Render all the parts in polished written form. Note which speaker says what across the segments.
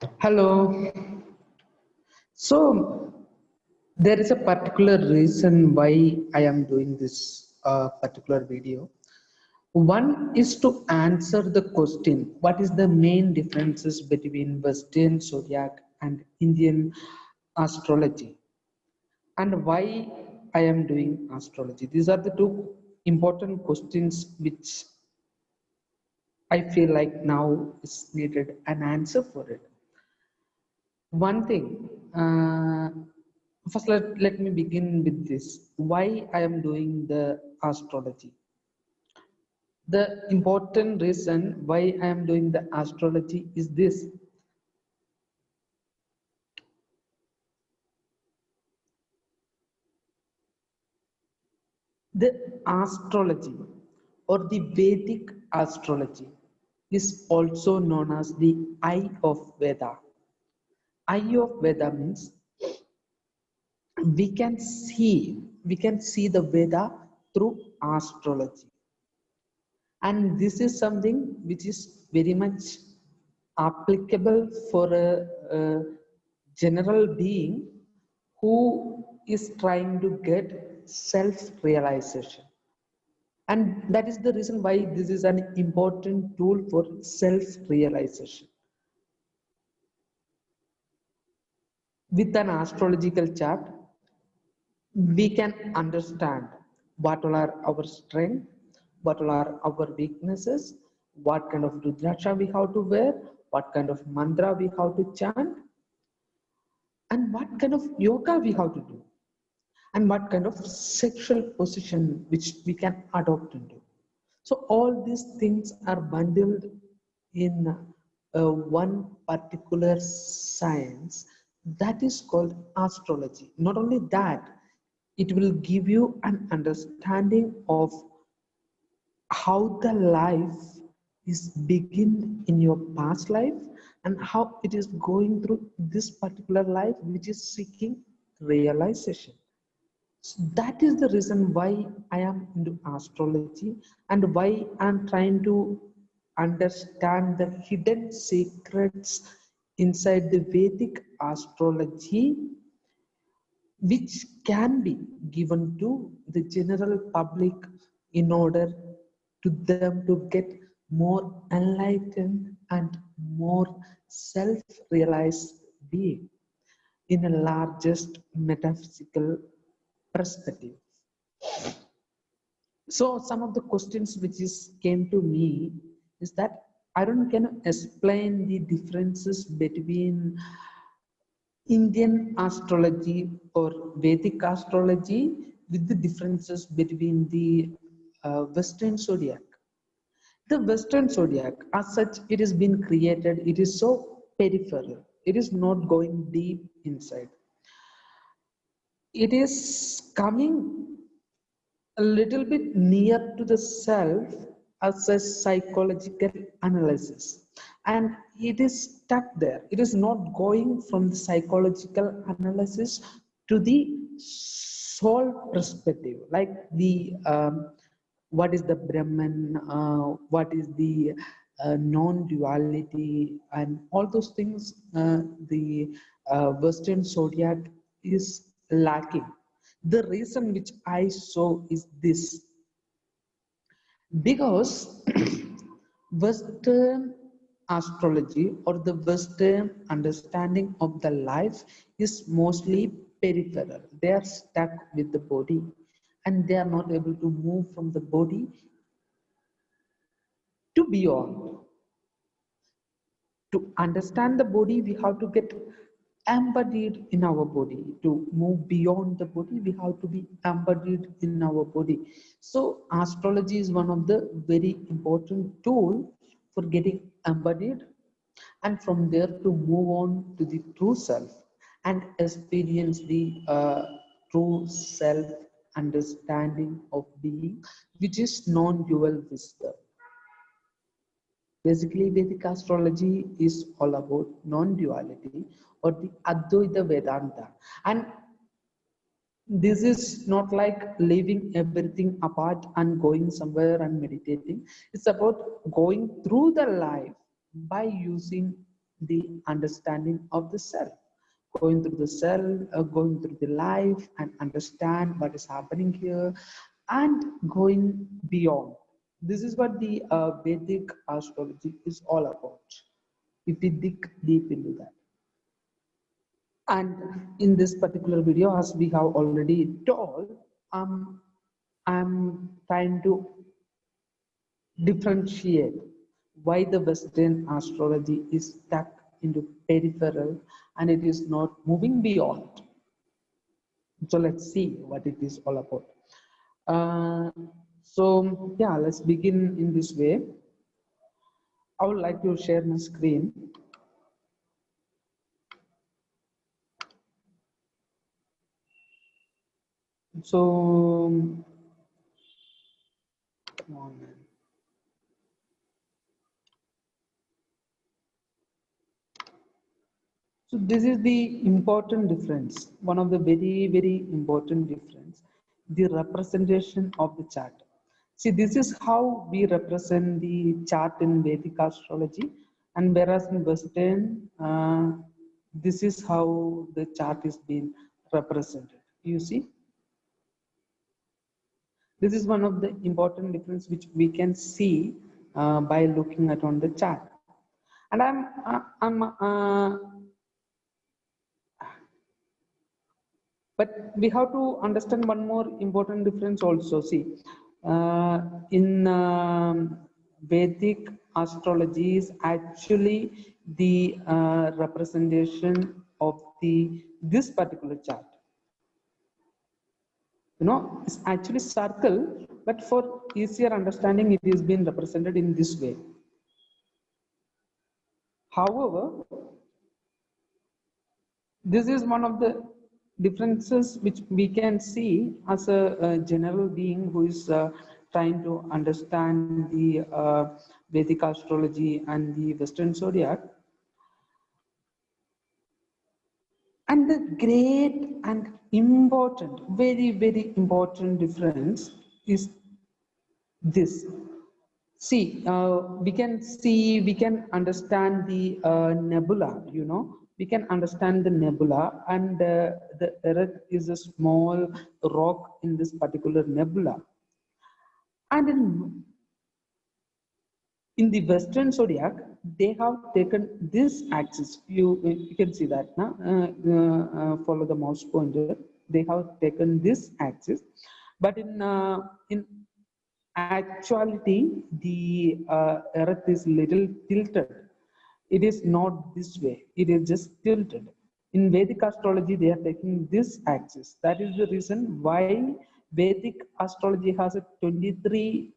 Speaker 1: Hello. So there is a particular reason why I am doing this particular video. One is to answer the question, what is the main differences between Western zodiac and Indian astrology, and why I am doing astrology. These are the two important questions which I feel like now is needed an answer for it. One thing, first let me begin with this. Why I am doing the astrology. The important reason why I am doing the astrology is this. The astrology or the Vedic astrology is also known as the Eye of Veda. Eye of Veda means we can see the Veda through astrology. And this is something which is very much applicable for a general being who is trying to get self-realization. And that is the reason why this is an important tool for self-realization. With an astrological chart, we can understand what all are our strengths, what all are our weaknesses, what kind of rudraksha we have to wear, what kind of mantra we have to chant, and what kind of yoga we have to do, and what kind of sexual position which we can adopt into. So all these things are bundled in one particular science that is called astrology. Not only that, it will give you an understanding of how the life is begin in your past life and how it is going through this particular life which is seeking realization. So that is the reason why I am into astrology and why I'm trying to understand the hidden secrets inside the Vedic astrology, which can be given to the general public in order to them to get more enlightened and more self-realized being in a largest metaphysical perspective. So some of the questions which is came to me is that I don't can explain the differences between Indian astrology or Vedic astrology with the differences between the Western zodiac. The Western zodiac, as such, it has been created, it is so peripheral, it is not going deep inside. It is coming a little bit near to the self as a psychological analysis, and it is stuck there. It is not going from the psychological analysis to the soul perspective, like the what is the Brahman, what is the non-duality, and all those things. The Western zodiac is lacking. The reason which I saw is this, because Western astrology or the Western understanding of the life is mostly peripheral. They are stuck with the body and they are not able to move from the body to beyond. To understand the body, we have to get embodied in our body. To move beyond the body, we have to be embodied in our body. So astrology is one of the very important tool for getting embodied, and from there to move on to the true self and experience the true self understanding of being, which is non-dual wisdom. Basically, Vedic astrology is all about non-duality or the Advaita Vedanta. And this is not like leaving everything apart and going somewhere and meditating. It's about going through the life by using the understanding of the self, going through the self, going through the life and understand what is happening here and going beyond. This is what the Vedic astrology is all about, if we dig deep into that. And in this particular video, as we have already told, I'm trying to differentiate why the Western astrology is stuck into peripheral and it is not moving beyond. So let's see what it is all about. So yeah, let's begin in this way. I would like to share my screen. So, come on, man. So this is the important difference, one of the very, very important difference, the representation of the chart. See, this is how we represent the chart in Vedic astrology, and whereas in Western, this is how the chart is being represented. You see, this is one of the important difference which we can see by looking at on the chart. And but we have to understand one more important difference also. See, in Vedic astrology is actually the representation of the this particular chart. You know, it's actually circle, but for easier understanding, it is being represented in this way. However, this is one of the differences which we can see as a general being who is trying to understand the Vedic astrology and the Western zodiac. And the great and important, very, very important difference is this. See, we can understand the nebula, you know, we can understand the nebula, and the Earth is a small rock in this particular nebula. And in the Western zodiac, they have taken this axis. You can see that now. Follow the mouse pointer. They have taken this axis, but in actuality, the Earth is little tilted. It is not this way. It is just tilted. In Vedic astrology, they are taking this axis. That is the reason why Vedic astrology has a 23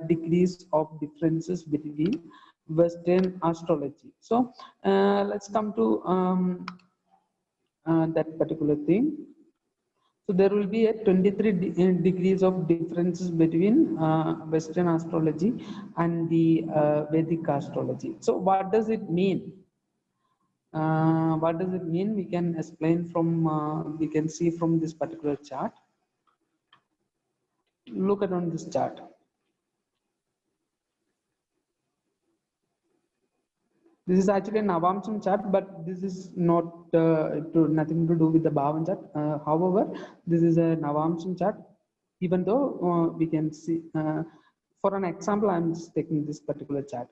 Speaker 1: degrees of differences between Western astrology. So let's come to that particular thing. So there will be a 23 degrees of differences between Western astrology and the Vedic astrology. So what does it mean? What does it mean? We can explain from, we can see from this particular chart. Look at on this chart. This is actually a Navamsam chart, but this is not nothing to do with the Bhavan chart. However, this is a Navamsam chart, even though we can see, for an example, I'm just taking this particular chart.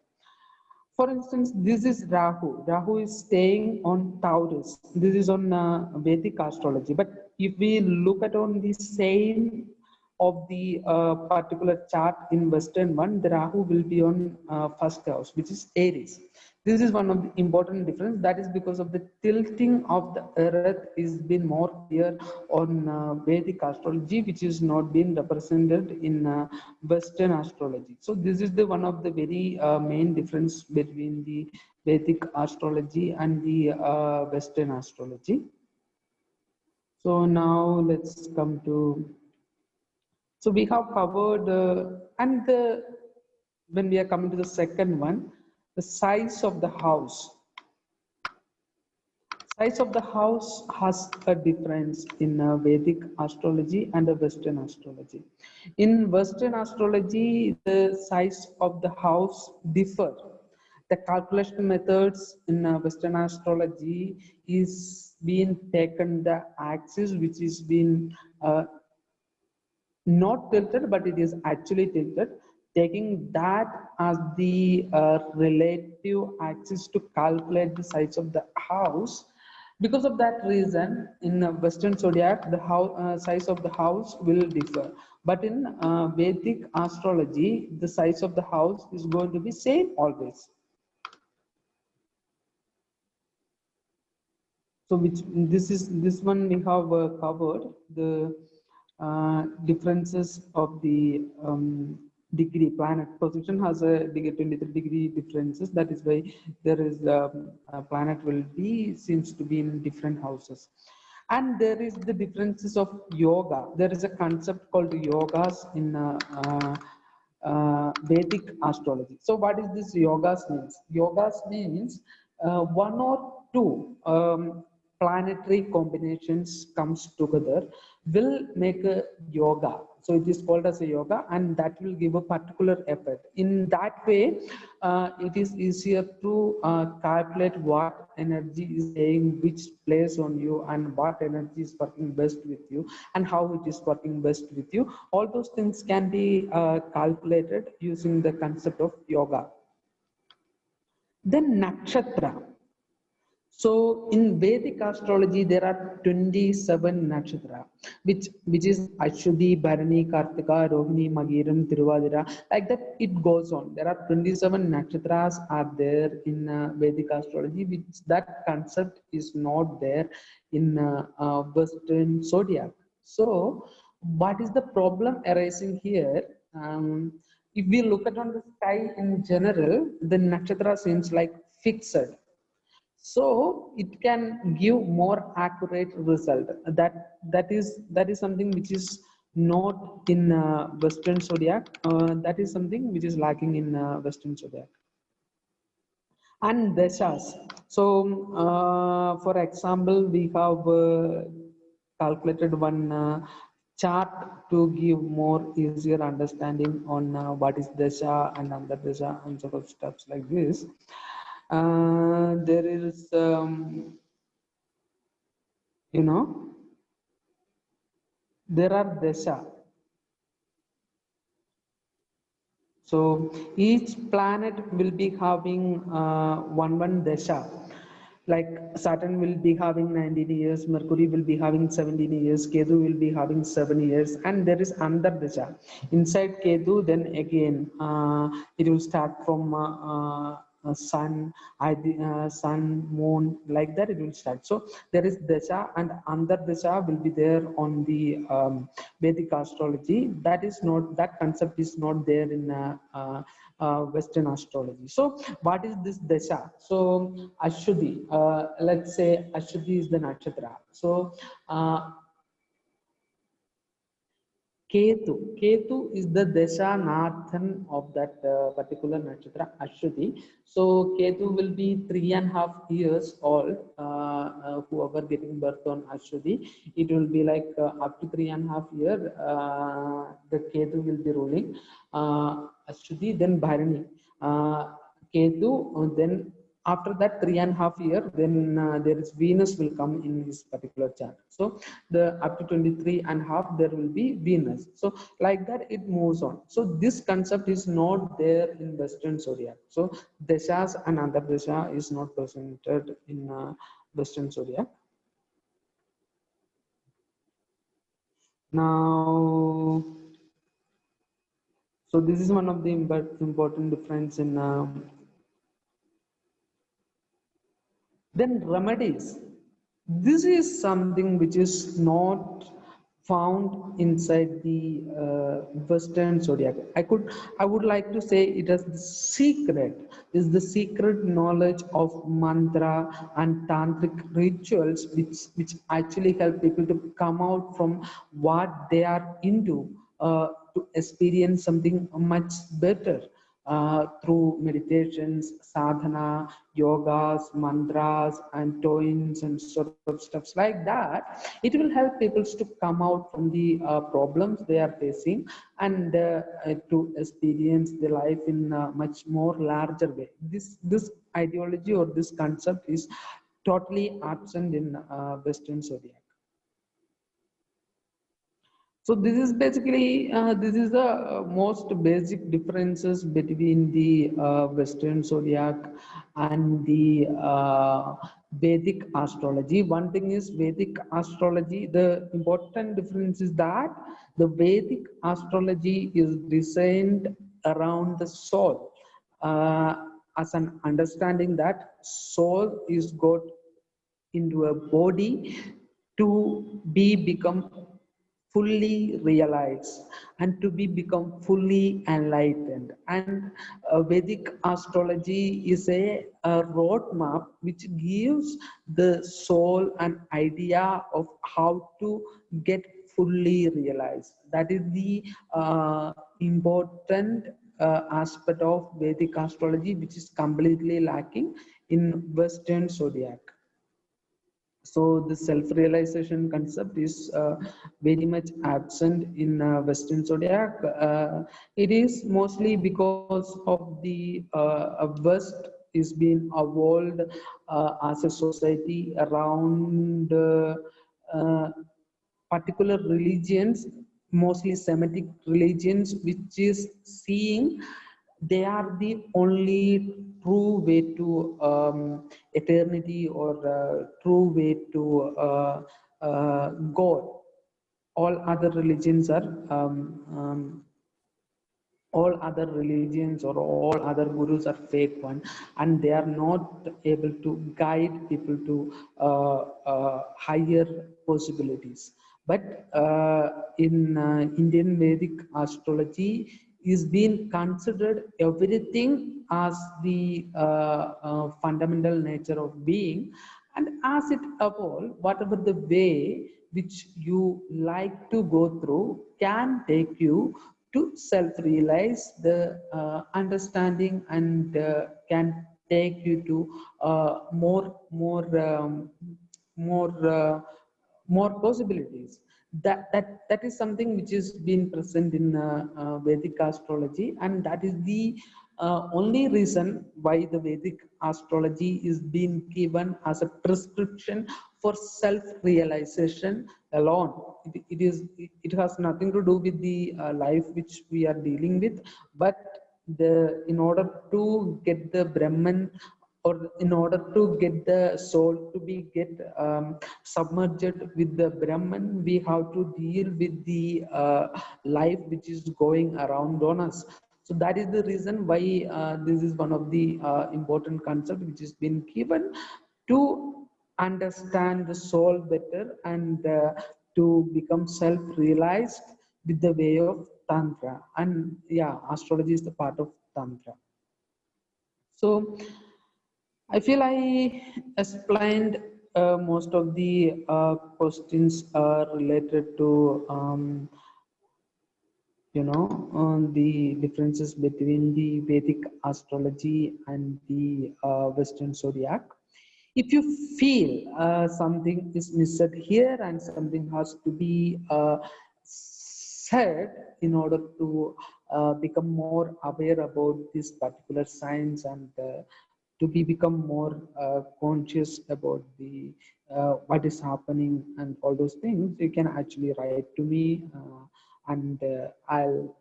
Speaker 1: For instance, this is Rahu. Rahu is staying on Taurus. This is on Vedic astrology. But if we look at on the same of the particular chart in Western one, the Rahu will be on first house, which is Aries. This is one of the important difference. That is because of the tilting of the Earth is been more clear on Vedic astrology, which is not being represented in Western astrology. So this is the one of the very main difference between the Vedic astrology and the Western astrology. So now let's come to. So we have covered, when we are coming to the second one, the size of the house. Size of the house has a difference in Vedic astrology and Western astrology. In Western astrology, the size of the house differ The calculation methods in Western astrology is being taken the axis which is being not tilted, but it is actually tilted, taking that as the relative axis to calculate the size of the house. Because of that reason, in Western zodiac, the size of the house will differ. But in Vedic astrology, the size of the house is going to be same always. So this one we have covered the differences of the degree. Planet position has a 23-degree differences. That is why there is a planet will be seems to be in different houses. And there is the differences of yoga. There is a concept called yogas in Vedic astrology. So what is this yogas means? Yogas means one or two planetary combinations comes together will make a yoga. So it is called as a yoga, and that will give a particular effect. In that way, it is easier to calculate what energy is staying which place on you, and what energy is working best with you, and how it is working best with you. All those things can be calculated using the concept of yoga. Then nakshatra. So in Vedic astrology, there are 27 nakshatra, which is Ashwini, Bharani, Kartika, Rohini, Maghiram, Tiruvadira. Like that, it goes on. There are 27 nakshatras are there in Vedic astrology, which that concept is not there in Western zodiac. So, what is the problem arising here? If we look at on the sky in general, the nakshatra seems like fixed, so it can give more accurate result. That is something which is not in Western zodiac. That is something which is lacking in Western zodiac. And dashas. So for example, we have calculated one chart to give more easier understanding on what is dasha and under dasha and sort of stuff like this. There is there are dasha. So each planet will be having one dasha. Like Saturn will be having 19 years, Mercury will be having 17 years, Ketu will be having 7 years, and there is another dasha. Inside Ketu, then again it will start from sun, sun, moon, like that it will start. So there is dasha, and another dasha will be there on the Vedic astrology. That concept is not there in Western astrology. So what is this dasha? So Ashwini, let's say Ashwini is the nakshatra. So Ketu is the Desha Nathan of that particular nakshatra, Ashwati. So Ketu will be 3.5 years old, whoever getting birth on Ashwati. It will be like up to 3.5 years, the Ketu will be ruling. Ashwati, then Bharani. Ketu, then after that 3.5 years, then there is Venus will come in this particular chart. So the up to 23.5 there will be Venus. So like that it moves on. So this concept is not there in Western zodiac. So dashas and under dasha is not presented in Western zodiac. Now, so this is one of the important difference in then remedies. This is something which is not found inside the Western zodiac. I would like to say it as the secret, is the secret knowledge of mantra and tantric rituals, which actually help people to come out from what they are into to experience something much better. through meditations, sadhana, yogas, mantras, and toins, and sort of stuffs like that. It will help people to come out from the problems they are facing and to experience the life in a much more larger way. This ideology or this concept is totally absent in Western zodiac. So this is basically this is the most basic differences between the Western zodiac and the Vedic astrology. One thing is Vedic astrology. The important difference is that the Vedic astrology is designed around the soul, as an understanding that soul is got into a body to be become fully realized and to be become fully enlightened. And Vedic astrology is a roadmap which gives the soul an idea of how to get fully realized. That is the important aspect of Vedic astrology, which is completely lacking in Western zodiac. So the self-realization concept is very much absent in Western zodiac. It is mostly because of the West is being evolved as a society around uh, particular religions, mostly Semitic religions, which is seeing they are the only true way to eternity or true way to God. All other religions are all other religions or all other gurus are fake one, and they are not able to guide people to higher possibilities. But in Indian Vedic astrology is being considered everything as the fundamental nature of being, and as it evolves, whatever the way which you like to go through can take you to self-realize the understanding, and can take you to more more possibilities. That is something which is been present in Vedic astrology, and that is the only reason why the Vedic astrology is being given as a prescription for self-realization alone. It has nothing to do with the life which we are dealing with, but the in order to get the Brahman, or in order to get the soul to be get submerged with the Brahman, we have to deal with the life which is going around on us. So that is the reason why this is one of the important concept which has been given to understand the soul better, and to become self-realized with the way of Tantra. And yeah, astrology is the part of Tantra. So I feel I explained most of the questions related to the differences between the Vedic astrology and the Western zodiac. If you feel something is missed here and something has to be said in order to become more aware about this particular science, and to be become more conscious about the what is happening and all those things, you can actually write to me, and I'll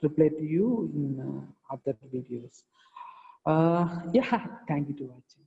Speaker 1: reply to you in other videos. Yeah, thank you to watching.